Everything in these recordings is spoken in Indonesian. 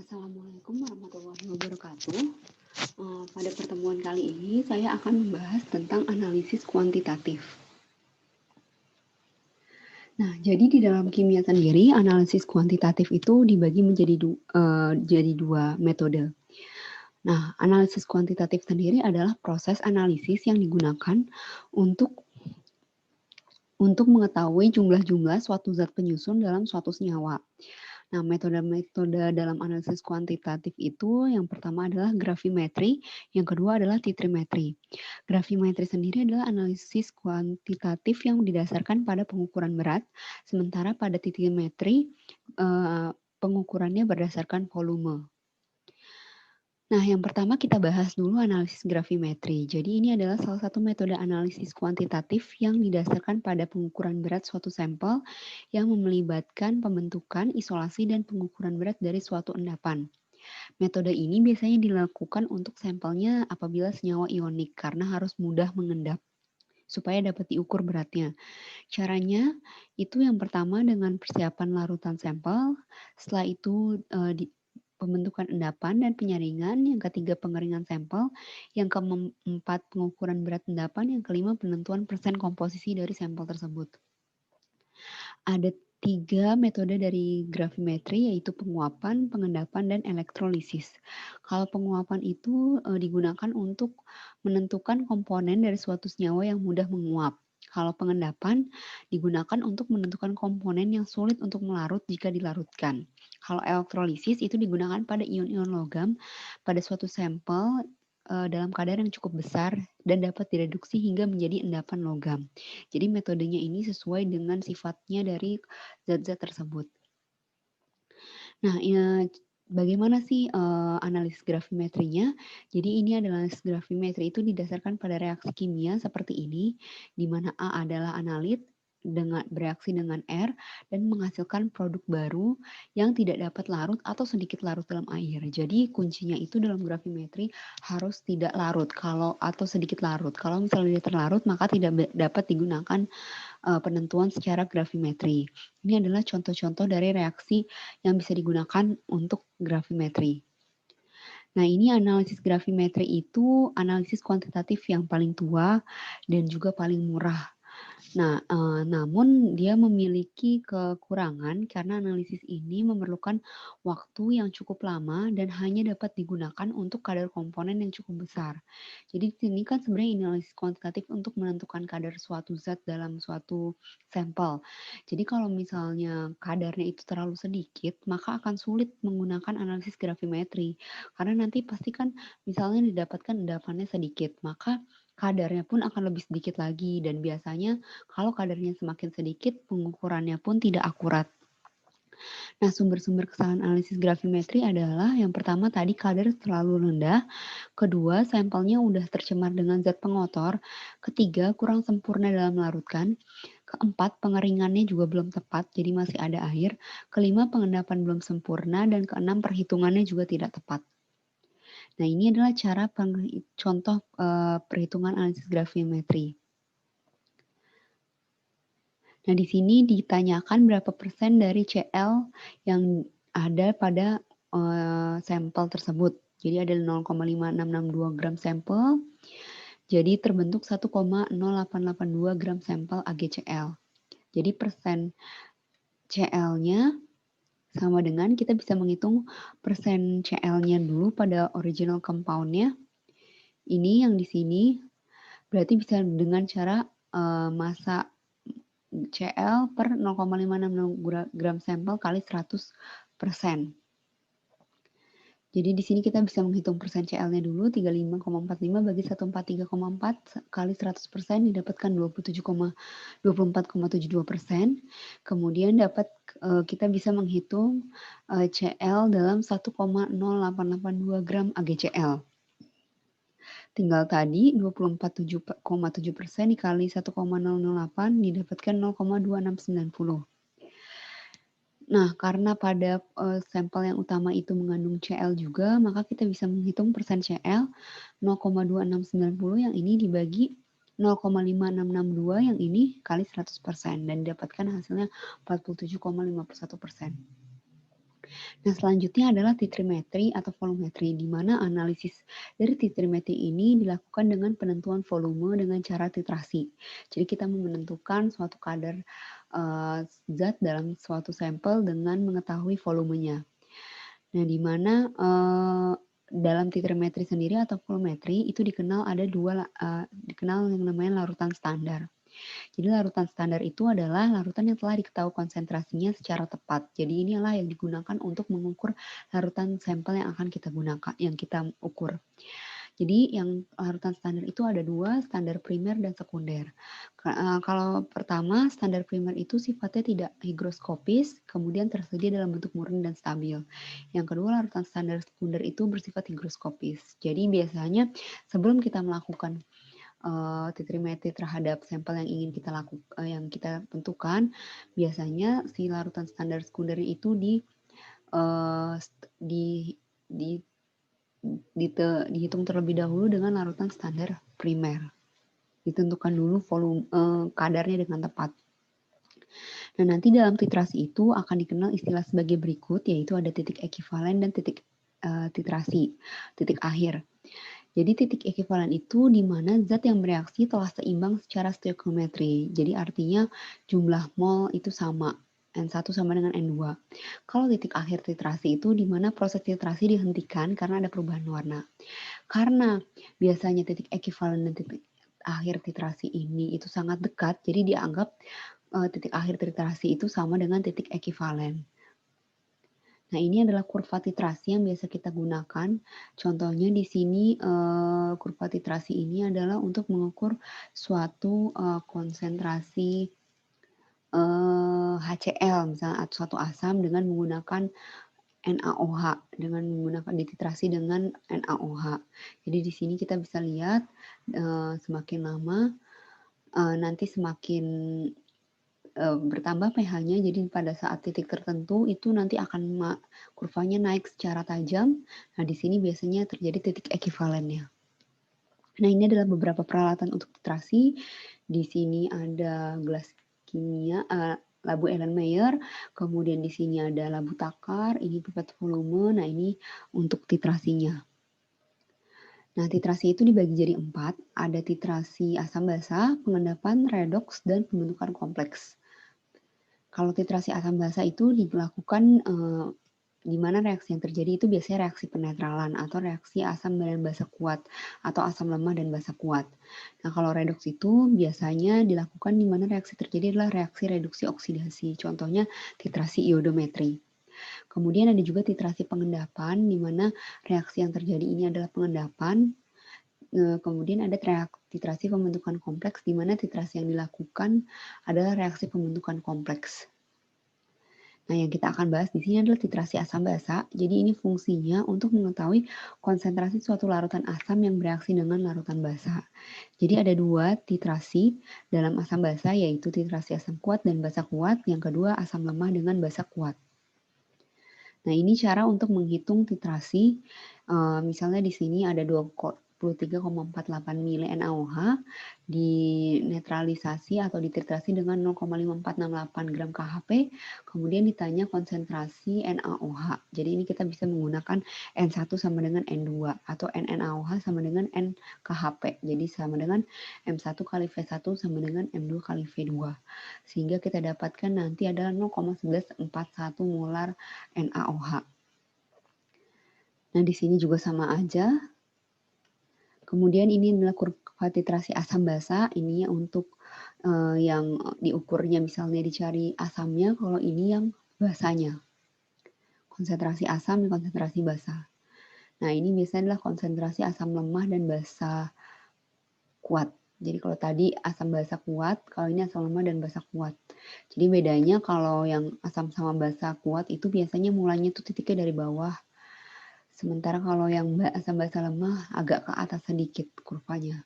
Assalamualaikum warahmatullahi wabarakatuh. Pada pertemuan kali ini saya akan membahas tentang analisis kuantitatif. Nah, jadi di dalam kimia sendiri, analisis kuantitatif itu dibagi menjadi dua metode. Nah, analisis kuantitatif sendiri adalah proses analisis yang digunakan untuk mengetahui jumlah-jumlah suatu zat penyusun dalam suatu senyawa. Nah, metode-metode dalam analisis kuantitatif itu yang pertama adalah gravimetri, yang kedua adalah titrimetri. Gravimetri sendiri adalah analisis kuantitatif yang didasarkan pada pengukuran berat, sementara pada titrimetri pengukurannya berdasarkan volume. Nah, yang pertama kita bahas dulu analisis gravimetri. Jadi ini adalah salah satu metode analisis kuantitatif yang didasarkan pada pengukuran berat suatu sampel yang melibatkan pembentukan, isolasi, dan pengukuran berat dari suatu endapan. Metode ini biasanya dilakukan untuk sampelnya apabila senyawa ionik karena harus mudah mengendap supaya dapat diukur beratnya. Caranya itu yang pertama dengan persiapan larutan sampel, setelah itu pembentukan endapan dan penyaringan, yang ketiga pengeringan sampel, yang keempat pengukuran berat endapan, yang kelima penentuan persen komposisi dari sampel tersebut. Ada 3 metode dari gravimetri, yaitu penguapan, pengendapan, dan elektrolisis. Kalau penguapan itu digunakan untuk menentukan komponen dari suatu senyawa yang mudah menguap. Kalau pengendapan digunakan untuk menentukan komponen yang sulit untuk melarut jika dilarutkan. Kalau elektrolisis itu digunakan pada ion-ion logam pada suatu sampel dalam kadar yang cukup besar dan dapat direduksi hingga menjadi endapan logam. Jadi metodenya ini sesuai dengan sifatnya dari zat-zat tersebut. Nah, bagaimana sih analisis gravimetrinya? Jadi ini adalah gravimetri itu didasarkan pada reaksi kimia seperti ini, di mana A adalah analit dengan bereaksi dengan R dan menghasilkan produk baru yang tidak dapat larut atau sedikit larut dalam air. Jadi kuncinya itu dalam gravimetri harus tidak larut atau sedikit larut. Kalau misalnya dia terlarut maka tidak dapat digunakan penentuan secara gravimetri. Ini adalah contoh-contoh dari reaksi yang bisa digunakan untuk gravimetri. Nah, ini analisis gravimetri itu analisis kuantitatif yang paling tua dan juga paling murah. Nah, namun dia memiliki kekurangan karena analisis ini memerlukan waktu yang cukup lama dan hanya dapat digunakan untuk kadar komponen yang cukup besar. Jadi di sini kan sebenarnya analisis kuantitatif untuk menentukan kadar suatu zat dalam suatu sampel. Jadi kalau misalnya kadarnya itu terlalu sedikit, maka akan sulit menggunakan analisis gravimetri. Karena nanti pasti kan misalnya didapatkan endapannya sedikit, maka kadarnya pun akan lebih sedikit lagi dan biasanya kalau kadarnya semakin sedikit, pengukurannya pun tidak akurat. Nah, sumber-sumber kesalahan analisis gravimetri adalah yang pertama tadi kadar terlalu rendah, kedua sampelnya udah tercemar dengan zat pengotor, ketiga kurang sempurna dalam melarutkan, keempat pengeringannya juga belum tepat jadi masih ada air, kelima pengendapan belum sempurna, dan keenam perhitungannya juga tidak tepat. Nah, ini adalah cara contoh perhitungan analisis gravimetri. Nah, di sini ditanyakan berapa persen dari Cl yang ada pada sampel tersebut. Jadi ada 0,5662 gram sampel, jadi terbentuk 1,0882 gram sampel AgCl. Jadi persen Cl-nya sama dengan kita bisa menghitung persen Cl-nya dulu pada original compound-nya. Ini yang di sini berarti bisa dengan cara massa Cl per 0,566 gram sampel kali 100%. Jadi di sini kita bisa menghitung persen Cl-nya dulu, 35,45 bagi 143,4 kali 100% didapatkan 24,72%. Kemudian kita bisa menghitung Cl dalam 1,0882 gram AgCl. Tinggal tadi 24,7% dikali 1,008 didapatkan 0,2690. Nah, karena pada sampel yang utama itu mengandung Cl juga, maka kita bisa menghitung persen Cl 0,2690 yang ini dibagi 0,5662 yang ini kali 100% dan didapatkan hasilnya 47,51%. Nah, selanjutnya adalah titrimetri atau volumetri, di mana analisis dari titrimetri ini dilakukan dengan penentuan volume dengan cara titrasi. Jadi kita menentukan suatu kadar zat dalam suatu sampel dengan mengetahui volumenya. Nah, di mana dalam titrimetri sendiri atau volumetri itu dikenal ada dikenal yang namanya larutan standar. Jadi larutan standar itu adalah larutan yang telah diketahui konsentrasinya secara tepat. Jadi inilah yang digunakan untuk mengukur larutan sampel yang akan kita gunakan, yang kita ukur. Jadi yang larutan standar itu ada dua, standar primer dan sekunder. Kalau pertama, standar primer itu sifatnya tidak higroskopis, kemudian tersedia dalam bentuk murni dan stabil. Yang kedua, larutan standar sekunder itu bersifat higroskopis. Jadi biasanya sebelum kita melakukan titrimetri terhadap sampel yang ingin kita yang kita tentukan, biasanya si larutan standar sekunder itu dihitung terlebih dahulu dengan larutan standar primer. Ditentukan dulu volume kadarnya dengan tepat. Nah, nanti dalam titrasi itu akan dikenal istilah sebagai berikut, yaitu ada titik ekivalen dan titik titrasi, titik akhir. Jadi titik ekivalen itu di mana zat yang bereaksi telah seimbang secara stoikiometri. Jadi artinya jumlah mol itu sama. N1 sama dengan N2. Kalau titik akhir titrasi itu di mana proses titrasi dihentikan karena ada perubahan warna. Karena biasanya titik ekivalen dan titik akhir titrasi ini itu sangat dekat, jadi dianggap titik akhir titrasi itu sama dengan titik ekivalen. Nah, ini adalah kurva titrasi yang biasa kita gunakan. Contohnya di sini kurva titrasi ini adalah untuk mengukur suatu konsentrasi HCl, misalnya suatu asam dengan menggunakan NaOH, dengan menggunakan dititrasi dengan NaOH. Jadi di sini kita bisa lihat semakin lama nanti semakin bertambah pH-nya, jadi pada saat titik tertentu itu nanti akan kurvanya naik secara tajam. Nah, di sini biasanya terjadi titik ekivalennya. Nah, ini adalah beberapa peralatan untuk titrasi. Di sini ada gelas kimia, labu Erlenmeyer, kemudian di sini ada labu takar, ini pipet volume, nah ini untuk titrasinya. Nah, titrasi itu dibagi jadi 4, ada titrasi asam basa, pengendapan, redoks, dan pembentukan kompleks. Kalau titrasi asam basa itu dilakukan di mana reaksi yang terjadi itu biasanya reaksi penetralan atau reaksi asam dan basa kuat atau asam lemah dan basa kuat. Nah, kalau redoks itu biasanya dilakukan di mana reaksi terjadi adalah reaksi reduksi oksidasi. Contohnya titrasi iodometri. Kemudian ada juga titrasi pengendapan di mana reaksi yang terjadi ini adalah pengendapan. Kemudian ada titrasi pembentukan kompleks di mana titrasi yang dilakukan adalah reaksi pembentukan kompleks. Nah, yang kita akan bahas di sini adalah titrasi asam basa. Jadi ini fungsinya untuk mengetahui konsentrasi suatu larutan asam yang bereaksi dengan larutan basa. Jadi ada dua titrasi dalam asam basa, yaitu titrasi asam kuat dan basa kuat. Yang kedua asam lemah dengan basa kuat. Nah, ini cara untuk menghitung titrasi. Misalnya di sini ada 23,48 mili NaOH dinetralisasi atau dititrasi dengan 0,5468 gram KHP, kemudian ditanya konsentrasi NaOH. Jadi ini kita bisa menggunakan N1 sama dengan N2 atau NaOH sama dengan NKHP. Jadi sama dengan M1 kali V1 sama dengan M2 kali V2. Sehingga kita dapatkan nanti adalah 0,1141 molar NaOH. Nah, di sini juga sama aja. Kemudian ini adalah kurva titrasi asam basa, ini untuk yang diukurnya misalnya dicari asamnya, kalau ini yang basanya. Konsentrasi asam dan konsentrasi basa. Nah, ini biasanya adalah konsentrasi asam lemah dan basa kuat. Jadi kalau tadi asam basa kuat, kalau ini asam lemah dan basa kuat. Jadi bedanya kalau yang asam sama basa kuat itu biasanya mulanya tuh titiknya dari bawah. Sementara kalau yang asam basa lemah agak ke atas sedikit kurvanya.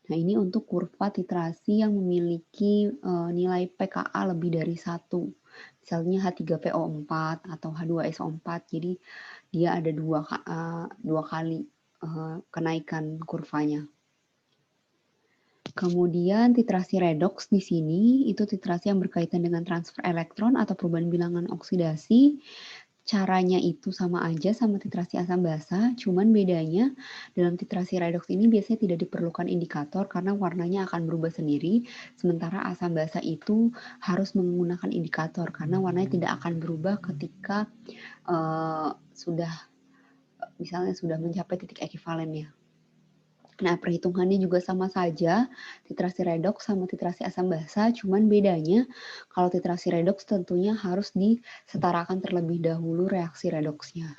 Nah, ini untuk kurva titrasi yang memiliki nilai pKa lebih dari 1. Misalnya H3PO4 atau H2SO4. Jadi dia ada dua kali kenaikan kurvanya. Kemudian titrasi redoks di sini, itu titrasi yang berkaitan dengan transfer elektron atau perubahan bilangan oksidasi. Caranya itu sama aja sama titrasi asam basa, cuman bedanya dalam titrasi redoks ini biasanya tidak diperlukan indikator karena warnanya akan berubah sendiri, sementara asam basa itu harus menggunakan indikator karena warnanya tidak akan berubah ketika sudah misalnya sudah mencapai titik ekivalennya. Nah, perhitungannya juga sama saja, titrasi redoks sama titrasi asam basa, cuman bedanya kalau titrasi redoks tentunya harus disetarakan terlebih dahulu reaksi redoksnya.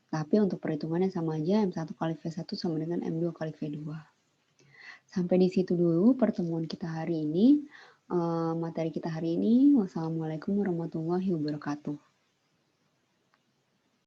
Tapi untuk perhitungannya sama aja, M1 kali V1 sama dengan M2 kali V2. Sampai di situ dulu pertemuan kita hari ini, materi kita hari ini. Wassalamualaikum warahmatullahi wabarakatuh.